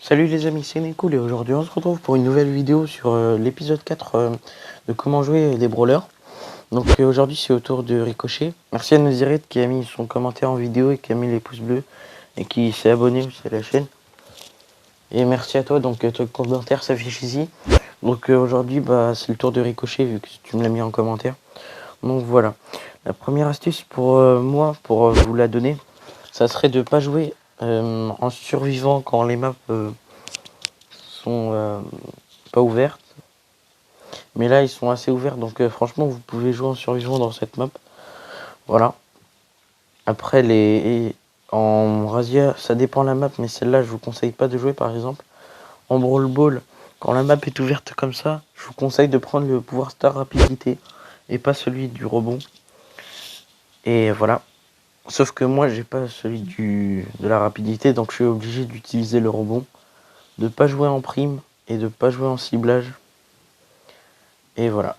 Salut les amis, c'est Nekoul et aujourd'hui on se retrouve pour une nouvelle vidéo sur l'épisode 4 de comment jouer les brawlers. Donc aujourd'hui c'est au tour de Ricochet. Merci à Noziret qui a mis son commentaire en vidéo et qui a mis les pouces bleus et qui s'est abonné aussi à la chaîne. Et merci à toi, donc ton commentaire s'affiche ici. Donc aujourd'hui c'est le tour de Ricochet vu que tu me l'as mis en commentaire. Donc voilà, la première astuce pour moi, pour vous la donner, ça serait de pas jouer en survivant quand les maps sont pas ouvertes. Mais là ils sont assez ouverts, donc franchement vous pouvez jouer en survivant dans cette map. Voilà. Après en Razia ça dépend de la map, mais celle-là je vous conseille pas de jouer. Par exemple en Brawl Ball, quand la map est ouverte comme ça, je vous conseille de prendre le pouvoir star rapidité et pas celui du rebond. Et voilà. Sauf que moi j'ai pas celui de la rapidité, donc je suis obligé d'utiliser le rebond, de pas jouer en prime et de pas jouer en ciblage. Et voilà.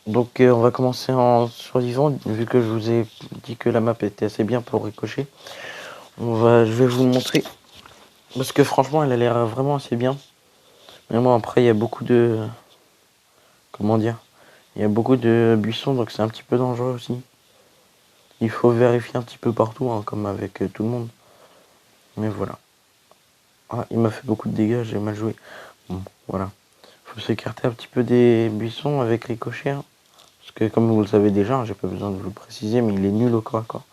Donc on va commencer en survivant, vu que je vous ai dit que la map était assez bien pour Ricochet. Je vais vous le montrer, parce que franchement elle a l'air vraiment assez bien. Mais moi après il y a beaucoup de... Comment dire? Il y a beaucoup de buissons, donc c'est un petit peu dangereux aussi. Il faut vérifier un petit peu partout, hein, comme avec tout le monde. Mais voilà. Ah, il m'a fait beaucoup de dégâts, j'ai mal joué. Bon, voilà. Faut s'écarter un petit peu des buissons avec Ricochet. Hein. Parce que comme vous le savez déjà, hein, j'ai pas besoin de vous le préciser, mais il est nul au corps à corps.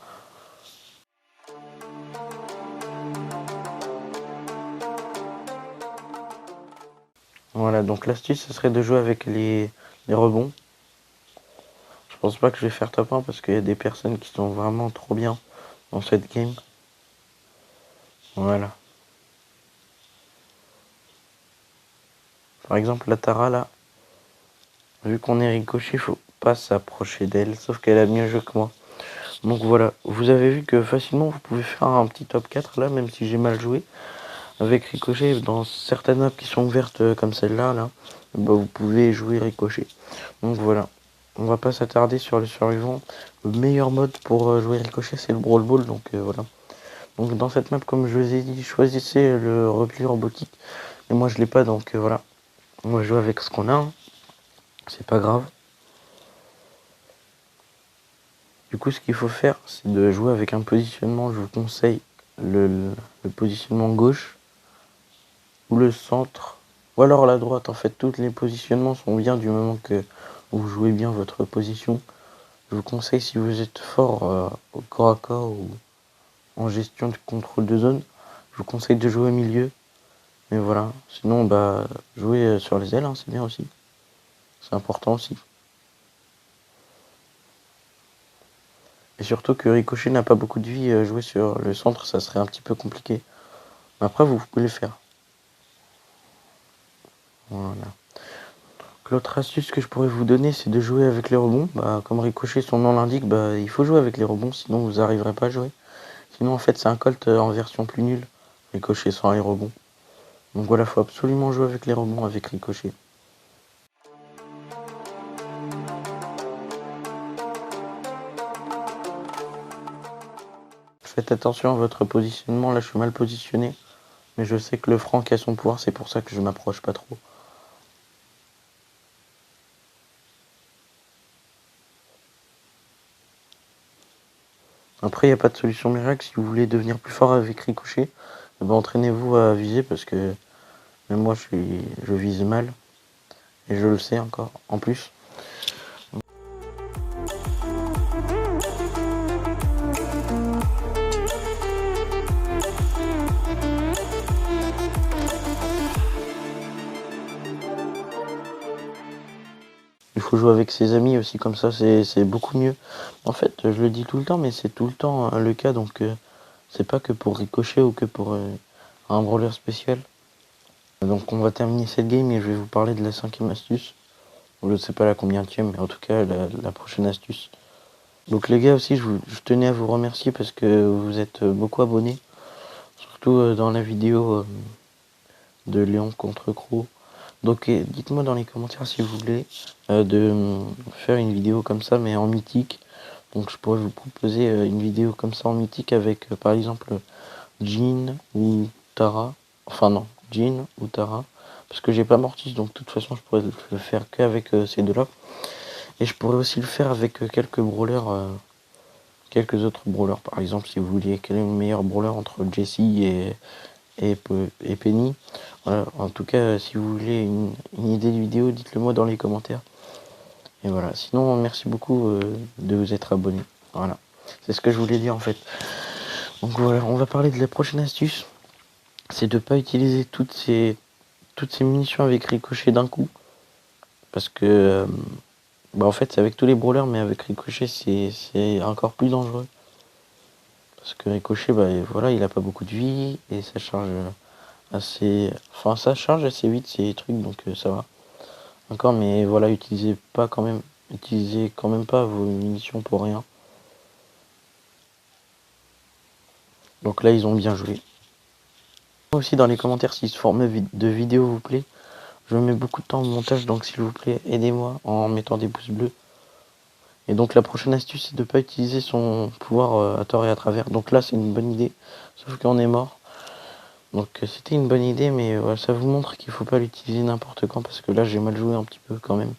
Voilà, donc l'astuce, ce serait de jouer avec les rebonds. Je pense pas que je vais faire top 1 parce qu'il y a des personnes qui sont vraiment trop bien dans cette game. Voilà. Par exemple, la Tara, là, vu qu'on est Ricochet, faut pas s'approcher d'elle, sauf qu'elle a mieux joué que moi. Donc voilà, vous avez vu que facilement, vous pouvez faire un petit top 4, là, même si j'ai mal joué. Avec Ricochet, dans certaines maps qui sont ouvertes comme celle-là, là, bah, vous pouvez jouer Ricochet. Donc voilà. On va pas s'attarder sur le survivant. Le meilleur mode pour jouer Ricochet, c'est le Brawl Ball. Donc voilà. Donc dans cette map, comme je vous ai dit, choisissez le repli robotique. Mais moi, je l'ai pas, donc voilà. On va jouer avec ce qu'on a. Hein. C'est pas grave. Du coup, ce qu'il faut faire, c'est de jouer avec un positionnement. Je vous conseille le positionnement gauche ou le centre. Ou alors la droite. En fait, tous les positionnements sont bien du moment que vous jouez bien votre position. Je vous conseille, si vous êtes fort au corps à corps ou en gestion de contrôle de zone, je vous conseille de jouer au milieu. Mais voilà, sinon, jouer sur les ailes, hein, c'est bien aussi. C'est important aussi. Et surtout que Ricochet n'a pas beaucoup de vie, jouer sur le centre, ça serait un petit peu compliqué. Mais après, vous pouvez le faire. Voilà. L'autre astuce que je pourrais vous donner, c'est de jouer avec les rebonds. Comme Ricochet, son nom l'indique, il faut jouer avec les rebonds, sinon vous n'arriverez pas à jouer. Sinon, en fait, c'est un Colt en version plus nulle. Ricochet sans les rebonds. Donc voilà, faut absolument jouer avec les rebonds avec Ricochet. Faites attention à votre positionnement, là je suis mal positionné. Mais je sais que le Franck a son pouvoir, c'est pour ça que je m'approche pas trop. Après, il n'y a pas de solution miracle. Si vous voulez devenir plus fort avec Ricochet, entraînez-vous à viser parce que même moi je vise mal. Et je le sais encore, en plus. Il faut jouer avec ses amis aussi, comme ça c'est beaucoup mieux. En fait, je le dis tout le temps, mais c'est tout le temps le cas, donc c'est pas que pour Ricochet ou que pour un brawler spécial. Donc on va terminer cette game et je vais vous parler de la 5e astuce. Je ne sais pas la combienième, mais en tout cas la prochaine astuce. Donc les gars aussi, je tenais à vous remercier parce que vous êtes beaucoup abonnés. Surtout dans la vidéo de Léon contre Crow. Donc dites-moi dans les commentaires si vous voulez de faire une vidéo comme ça mais en mythique. Donc je pourrais vous proposer une vidéo comme ça en mythique avec par exemple Jean ou Tara. Enfin non, Jean ou Tara. Parce que j'ai pas Mortis, donc de toute façon je pourrais le faire qu'avec ces deux-là. Et je pourrais aussi le faire avec quelques brawlers, quelques autres brawlers. Par exemple, si vous vouliez, quel est le meilleur brawler entre Jessie et Penny. Voilà. En tout cas, si vous voulez une idée de vidéo, dites-le moi dans les commentaires. Et voilà. Sinon, merci beaucoup de vous être abonné. Voilà. C'est ce que je voulais dire en fait. Donc voilà, on va parler de la prochaine astuce. C'est de ne pas utiliser toutes ces munitions avec ricochet d'un coup. Parce que, en fait, c'est avec tous les brawlers, mais avec ricochet, c'est encore plus dangereux. Parce que ricochet, voilà, il a pas beaucoup de vie et ça charge assez... Enfin, ça charge assez vite ces trucs, donc ça va. Encore, mais voilà, utilisez quand même pas vos munitions pour rien. Donc là, ils ont bien joué. Aussi dans les commentaires si ce format de vidéo vous plaît. Je mets beaucoup de temps au montage, donc s'il vous plaît, aidez-moi en mettant des pouces bleus. Et donc la prochaine astuce, c'est de ne pas utiliser son pouvoir à tort et à travers. Donc là, c'est une bonne idée, sauf qu'on est mort. Donc c'était une bonne idée, mais ça vous montre qu'il faut pas l'utiliser n'importe quand, parce que là, j'ai mal joué un petit peu quand même.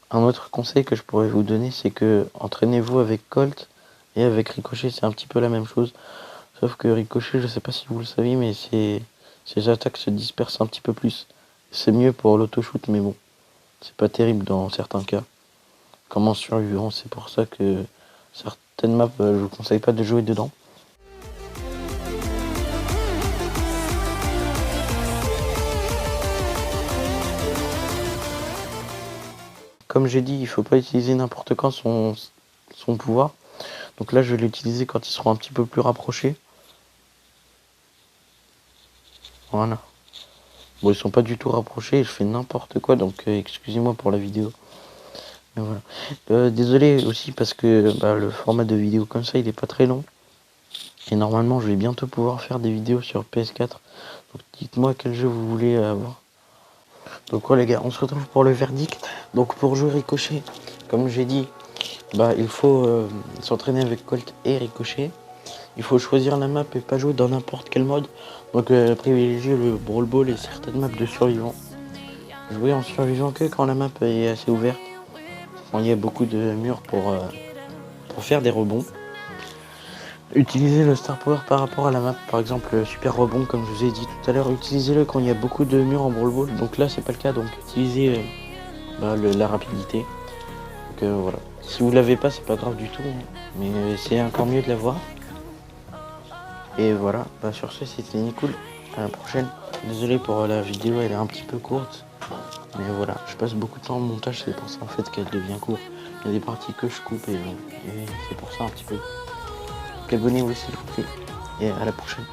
Un autre conseil que je pourrais vous donner, c'est que entraînez-vous avec Colt et avec Ricochet, c'est un petit peu la même chose. Sauf que Ricochet, je sais pas si vous le savez, mais ses attaques se dispersent un petit peu plus. C'est mieux pour l'auto-shoot, mais bon, c'est pas terrible dans certains cas. Comme en survivant, c'est pour ça que certaines maps, je vous conseille pas de jouer dedans. Comme j'ai dit, il faut pas utiliser n'importe quand son pouvoir. Donc là, je vais l'utiliser quand ils seront un petit peu plus rapprochés. Voilà. Bon, ils sont pas du tout rapprochés, je fais n'importe quoi, donc excusez-moi pour la vidéo. Mais voilà. Désolé aussi parce que le format de vidéo comme ça, il est pas très long. Et normalement, je vais bientôt pouvoir faire des vidéos sur PS4. Donc dites-moi quel jeu vous voulez avoir. Donc voilà les gars, on se retrouve pour le verdict. Donc pour jouer Ricochet, comme j'ai dit, il faut s'entraîner avec Colt et Ricochet. Il faut choisir la map et pas jouer dans n'importe quel mode. Donc privilégier le Brawl Ball et certaines maps de survivants. Jouer en survivant que quand la map est assez ouverte. Quand il y a beaucoup de murs pour faire des rebonds. Utilisez le Star Power par rapport à la map, par exemple super rebond comme je vous ai dit tout à l'heure, utilisez-le quand il y a beaucoup de murs en Brawl Ball, donc là c'est pas le cas, donc utilisez la rapidité. Donc voilà, si vous l'avez pas c'est pas grave du tout, hein, mais c'est encore mieux de l'avoir. Et voilà, sur ce c'était Nicool, à la prochaine. Désolé pour la vidéo, elle est un petit peu courte, mais voilà, je passe beaucoup de temps au montage, c'est pour ça en fait qu'elle devient courte. Il y a des parties que je coupe et c'est pour ça un petit peu. Abonnez-vous s'il vous plaît et à la prochaine.